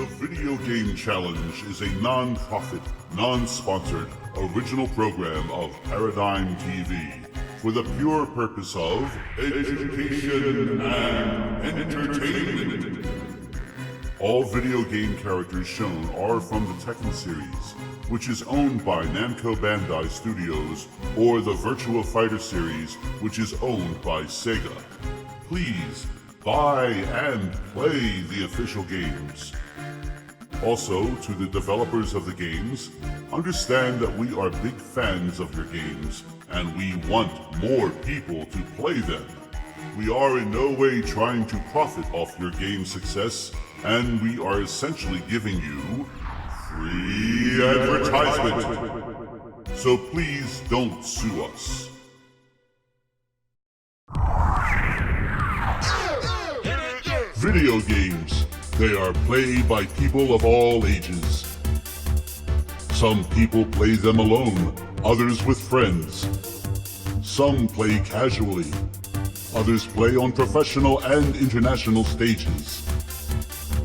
The Video Game Challenge is a non-profit, non-sponsored, original program of Paradigm TV for the pure purpose of education and entertainment. All video game characters shown are from the Tekken Series, which is owned by Namco Bandai Studios, or the Virtua Fighter series, which is owned by Sega. Please buy and play the official games. Also, to the developers of the games, understand that we are big fans of your games, and we want more people to play them. We are in no way trying to profit off your game success, and we are essentially giving you free advertisement. So please don't sue us. Video games. They are played by people of all ages. Some people play them alone, others with friends. Some play casually. Others play on professional and international stages.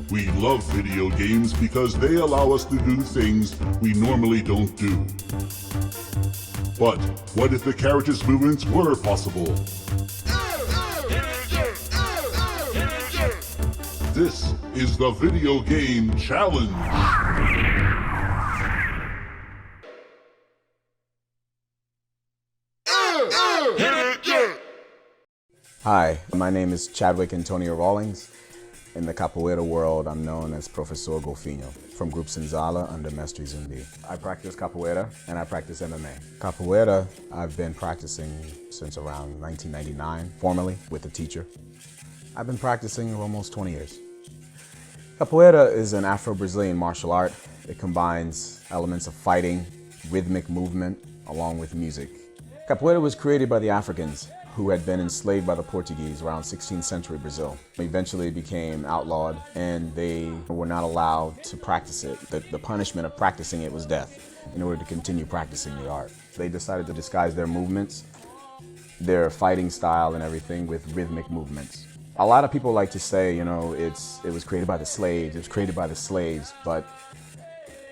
We love video games because they allow us to do things we normally don't do. But what if the character's movements were possible? This is the Video Game Challenge. Hi, my name is Chadwick A Rawlings. In the Capoeira world, I'm known as Professor Golfinho from Group Senzala under Mestre Zumbi. I practice Capoeira and I practice MMA. Capoeira, I've been practicing since around 1999, formally with a teacher. I've been practicing almost 20 years. Capoeira is an Afro-Brazilian martial art. It combines elements of fighting, rhythmic movement, along with music. Capoeira was created by the Africans who had been enslaved by the Portuguese around 16th century Brazil. Eventually it became outlawed and they were not allowed to practice it. The punishment of practicing it was death in order to continue practicing the art. They decided to disguise their movements, their fighting style and everything with rhythmic movements. A lot of people like to say, you know, it was created by the slaves, but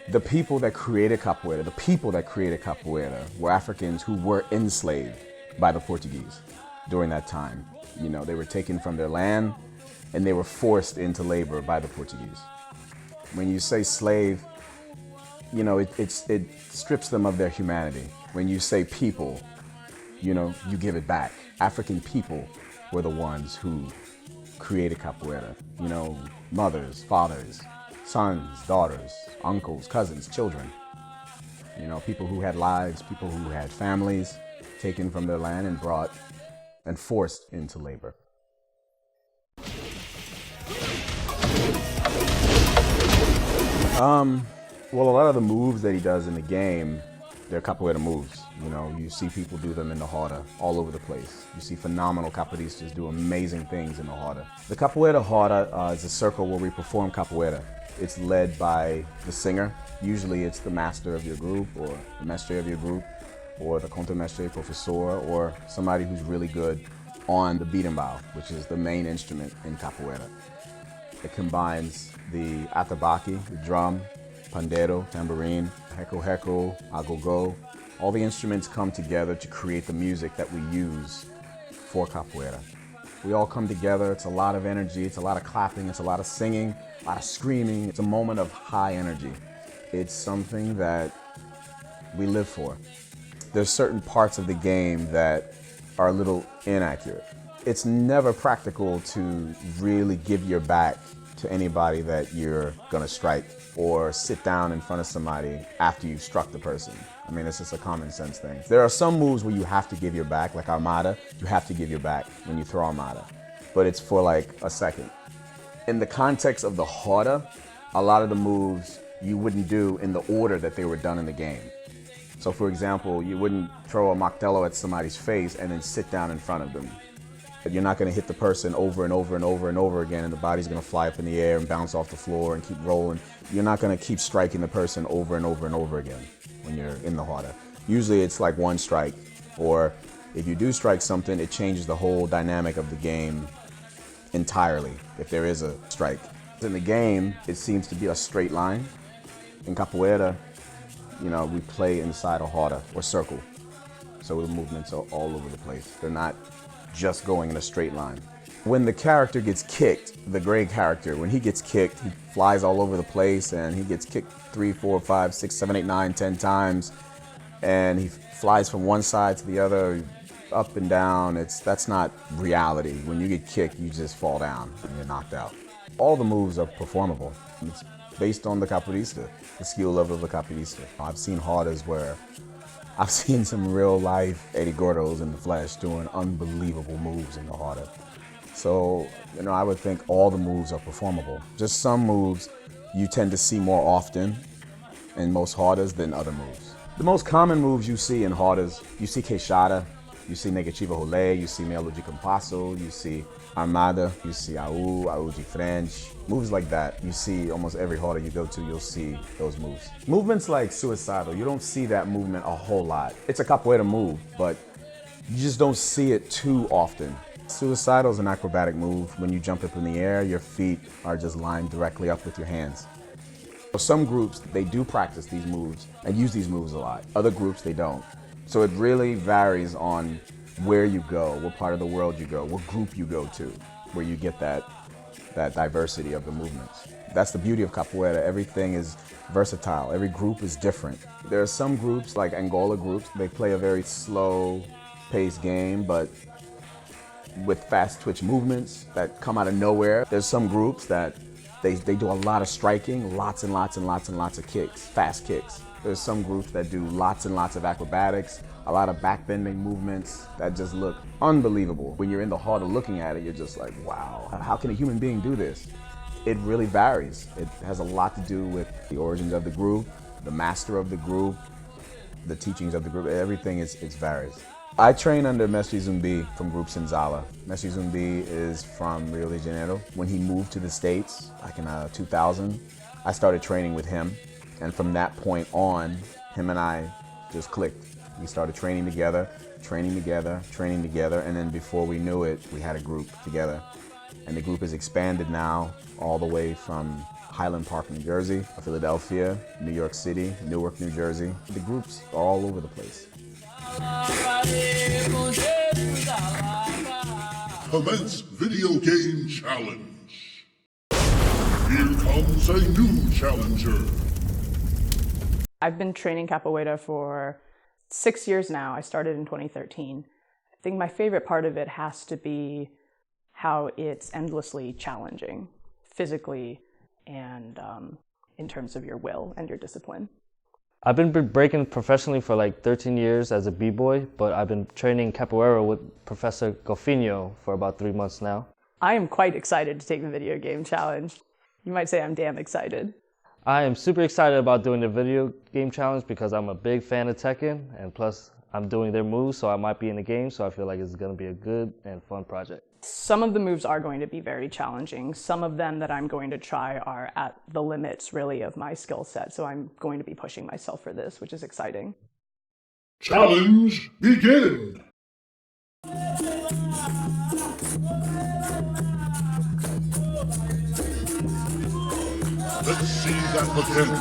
the people that created Capoeira, were Africans who were enslaved by the Portuguese during that time. You know, they were taken from their land and they were forced into labor by the Portuguese. When you say slave, you know, it strips them of their humanity. When you say people, you know, you give it back. African people were the ones who created Capoeira. You know, mothers, fathers, sons, daughters, uncles, cousins, children. You know, people who had lives, people who had families, taken from their land and brought and forced into labor. Well, a lot of the moves that he does in the game, they're Capoeira moves. You know, you see people do them in the Roda all over the place. You see phenomenal capoeiristas do amazing things in the Roda. The Capoeira Roda is a circle where we perform Capoeira. It's led by the singer. Usually it's the master of your group or the mestre of your group, or the contramestre professor, or somebody who's really good on the berimbau, which is the main instrument in Capoeira. It combines the atabaque, the drum, pandeiro, tambourine, reco-reco, agogo. All the instruments come together to create the music that we use for Capoeira. We all come together, it's a lot of energy, it's a lot of clapping, it's a lot of singing, a lot of screaming. It's a moment of high energy. It's something that we live for. There's certain parts of the game that are a little inaccurate. It's never practical to really give your back to anybody that you're gonna strike or sit down in front of somebody after you've struck the person. I mean, it's just a common sense thing. There are some moves where you have to give your back, like Armada, you have to give your back when you throw Armada, but it's for like a second. In the context of the Roda, a lot of the moves you wouldn't do in the order that they were done in the game. So for example, you wouldn't throw a martelo at somebody's face and then sit down in front of them. You're not gonna hit the person over and over and over and over again and the body's gonna fly up in the air and bounce off the floor and keep rolling. You're not gonna keep striking the person over and over and over again when you're in the Roda. Usually it's like one strike, or if you do strike something, it changes the whole dynamic of the game entirely if there is a strike. In the game, it seems to be a straight line. In Capoeira, you know, we play inside a roda or circle. So the movements are all over the place. They're not just going in a straight line. When the character gets kicked, the gray character, when he gets kicked, he flies all over the place and he gets kicked 3, 4, 5, 6, 7, 8, 9, 10 times. And he flies from one side to the other, up and down. That's not reality. When you get kicked, you just fall down and you're knocked out. All the moves are performable. It's based on the capoeirista, the skill level of the capoeirista. I've seen rodas where I've seen some real life Eddy Gurdos in the flesh doing unbelievable moves in the roda. So, you know, I would think all the moves are performable. Just some moves you tend to see more often in most rodas than other moves. The most common moves you see in rodas, you see queixada, you see negativa rolê, you see melo de compasso, you see armada, you see au de frente. Moves like that, you see almost every roda you go to, you'll see those moves. Movements like suicidal, you don't see that movement a whole lot. It's a capoeira move, but you just don't see it too often. Suicidal is an acrobatic move. When you jump up in the air, your feet are just lined directly up with your hands. Some groups, they do practice these moves and use these moves a lot. Other groups, they don't. So it really varies on where you go, what part of the world you go, what group you go to, where you get that diversity of the movements. That's the beauty of capoeira. Everything is versatile. Every group is different. There are some groups, like Angola groups, they play a very slow-paced game, but with fast twitch movements that come out of nowhere. There's some groups that they do a lot of striking, lots and lots and lots and lots of kicks, fast kicks. There's some groups that do lots and lots of acrobatics, a lot of backbending movements that just look unbelievable. When you're in the roda looking at it, you're just like, wow, how can a human being do this? It really varies. It has a lot to do with the origins of the group, the master of the group, the teachings of the group. Everything varies. I train under Mestre Zumbi from Group Senzala. Mestre Zumbi is from Rio de Janeiro. When he moved to the States back in 2000, I started training with him. And from that point on, him and I just clicked. We started training together, and then before we knew it, we had a group together. And the group has expanded now all the way from Highland Park, New Jersey, Philadelphia, New York City, Newark, New Jersey. The groups are all over the place. Commence video game challenge. Here comes a new challenger. I've been training capoeira for 6 years now. I started in 2013. I think my favorite part of it has to be how it's endlessly challenging, physically and in terms of your will and your discipline. I've been breaking professionally for like 13 years as a b-boy, but I've been training capoeira with Professor Golfinho for about 3 months now. I am quite excited to take the video game challenge. You might say I'm damn excited. I am super excited about doing the video game challenge because I'm a big fan of Tekken, and plus I'm doing their moves, so I might be in the game, so I feel like it's going to be a good and fun project. Some of the moves are going to be very challenging. Some of them that I'm going to try are at the limits, really, of my skill set, so I'm going to be pushing myself for this, which is exciting. Challenge begin! Let's see that potential.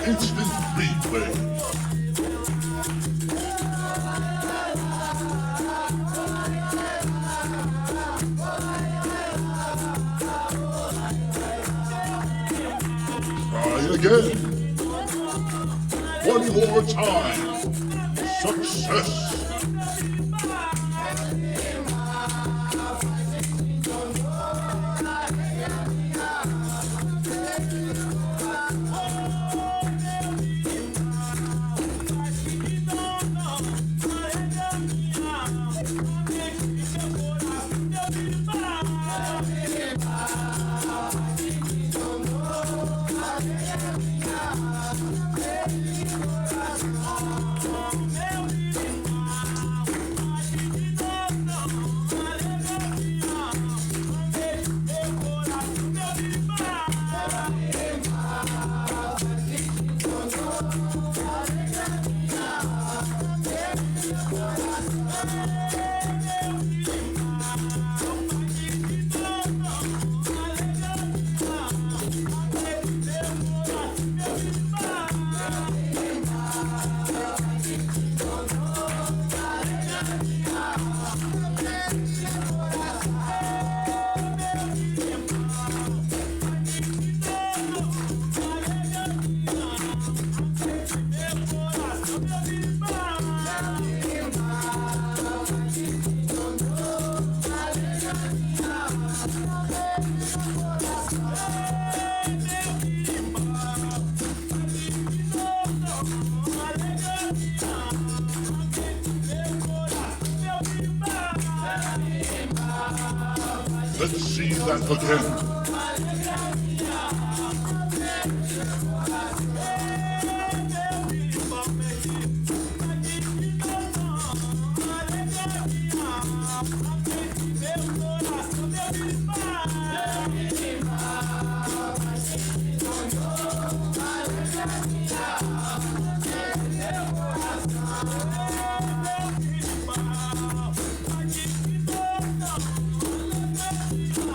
Instant replay. Try again. One more time. Success. Let's see that again.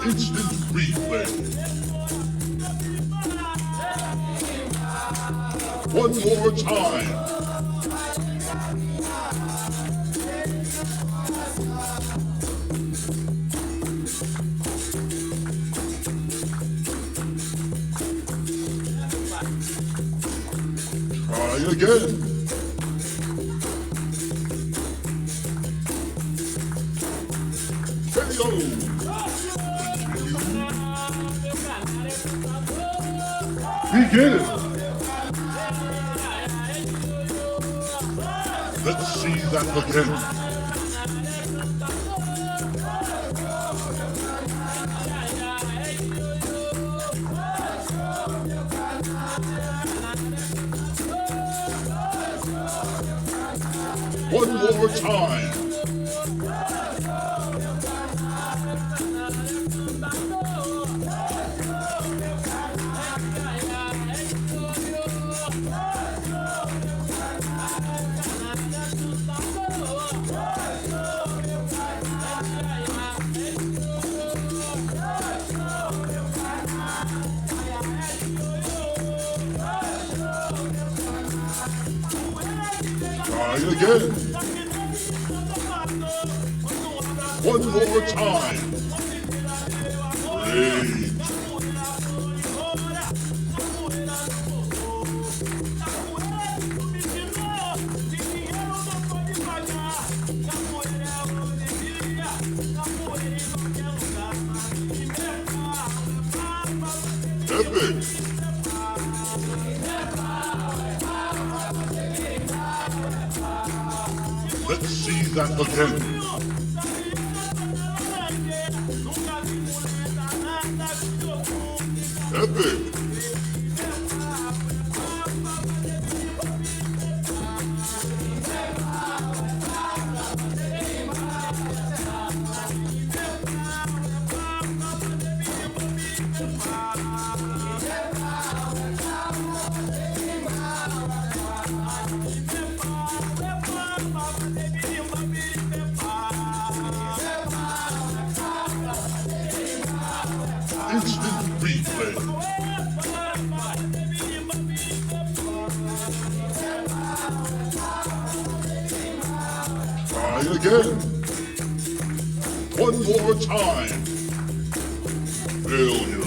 Instant replay. One more time. Try again. Video. Begin. Let's see that again. One more time. Try again. One more time. Great. Epic. Let's see that again. Epic. Instant replay. Try again. One more time. Failure.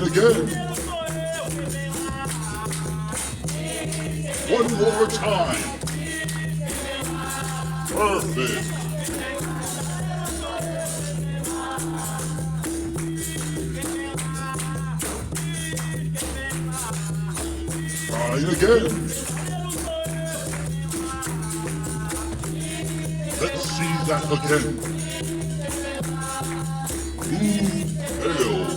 Again. One more time. Perfect. Try again. Let's see that again. Move failed.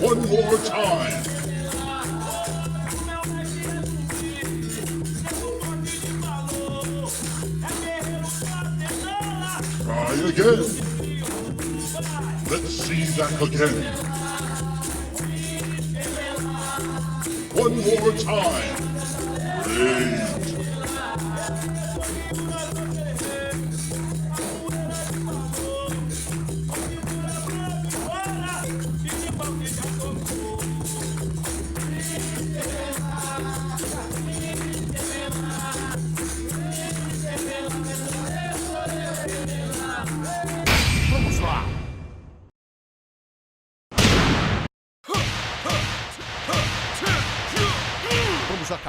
One more time. Try again. Let's see that again. One more time. Great.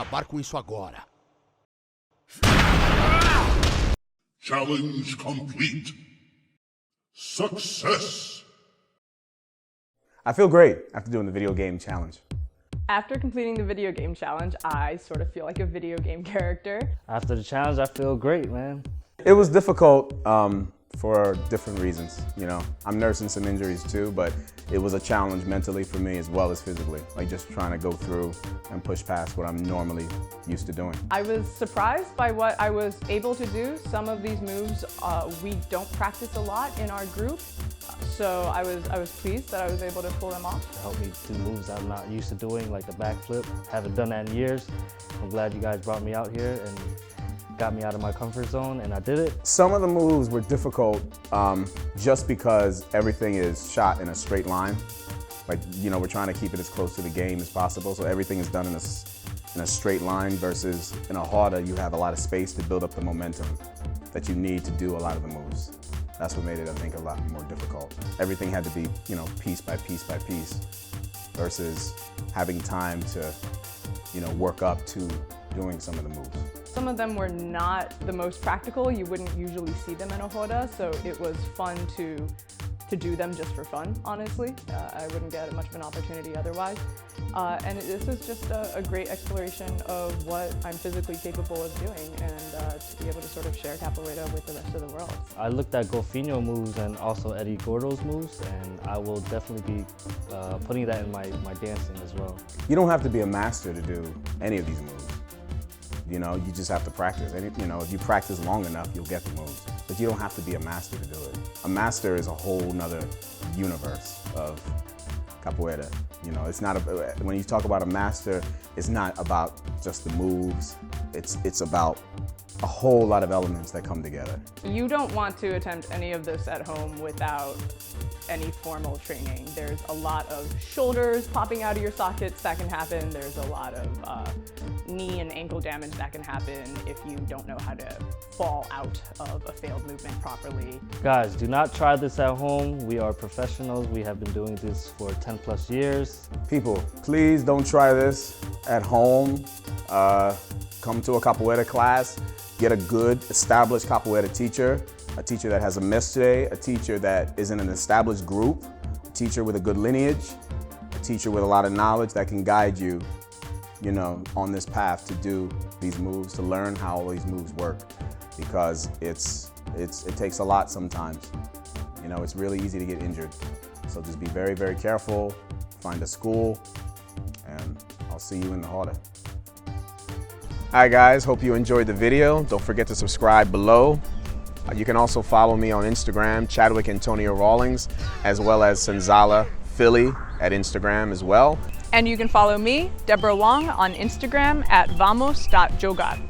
acabar com isso agora. Challenge complete. Success. I feel great after doing the video game challenge. After completing the video game challenge, I sort of feel like a video game character. After the challenge, I feel great, man. It was difficult for different reasons, you know. I'm nursing some injuries too, but it was a challenge mentally for me as well as physically. Like just trying to go through and push past what I'm normally used to doing. I was surprised by what I was able to do. Some of these moves we don't practice a lot in our group, so I was pleased that I was able to pull them off. Helped me do moves I'm not used to doing, like the backflip. Haven't done that in years. I'm glad you guys brought me out here and got me out of my comfort zone, and I did it. Some of the moves were difficult just because everything is shot in a straight line. Like, you know, we're trying to keep it as close to the game as possible, so everything is done in a straight line versus in a harder, you have a lot of space to build up the momentum that you need to do a lot of the moves. That's what made it, I think, a lot more difficult. Everything had to be, you know, piece by piece by piece versus having time to, you know, work up to doing some of the moves. Some of them were not the most practical. You wouldn't usually see them in a roda, so it was fun to do them just for fun, honestly. I wouldn't get much of an opportunity otherwise. And this is just a great exploration of what I'm physically capable of doing, and to be able to sort of share capoeira with the rest of the world. I looked at Golfinho moves and also Eddy Gurdo's moves, and I will definitely be putting that in my dancing as well. You don't have to be a master to do any of these moves. You know, you just have to practice. And, you know, if you practice long enough, you'll get the moves. But you don't have to be a master to do it. A master is a whole nother universe of capoeira. You know, it's not when you talk about a master, it's not about just the moves. It's about a whole lot of elements that come together. You don't want to attempt any of this at home without any formal training. There's a lot of shoulders popping out of your sockets that can happen. There's a lot of knee and ankle damage that can happen if you don't know how to fall out of a failed movement properly. Guys, do not try this at home. We are professionals. We have been doing this for 10 plus years. People, please don't try this at home. Come to a capoeira class. Get a good, established capoeira teacher, a teacher that has a mestre, a teacher that is in an established group, a teacher with a good lineage, a teacher with a lot of knowledge that can guide you, you know, on this path to do these moves, to learn how all these moves work, because it takes a lot sometimes. You know, it's really easy to get injured. So just be very, very careful, find a school, and I'll see you in the roda. Hi guys, hope you enjoyed the video. Don't forget to subscribe below. You can also follow me on Instagram, Chadwick A Rawlings, as well as Senzala Philly at Instagram as well. And you can follow me, Deborah Wang, on Instagram at vamos.jogar.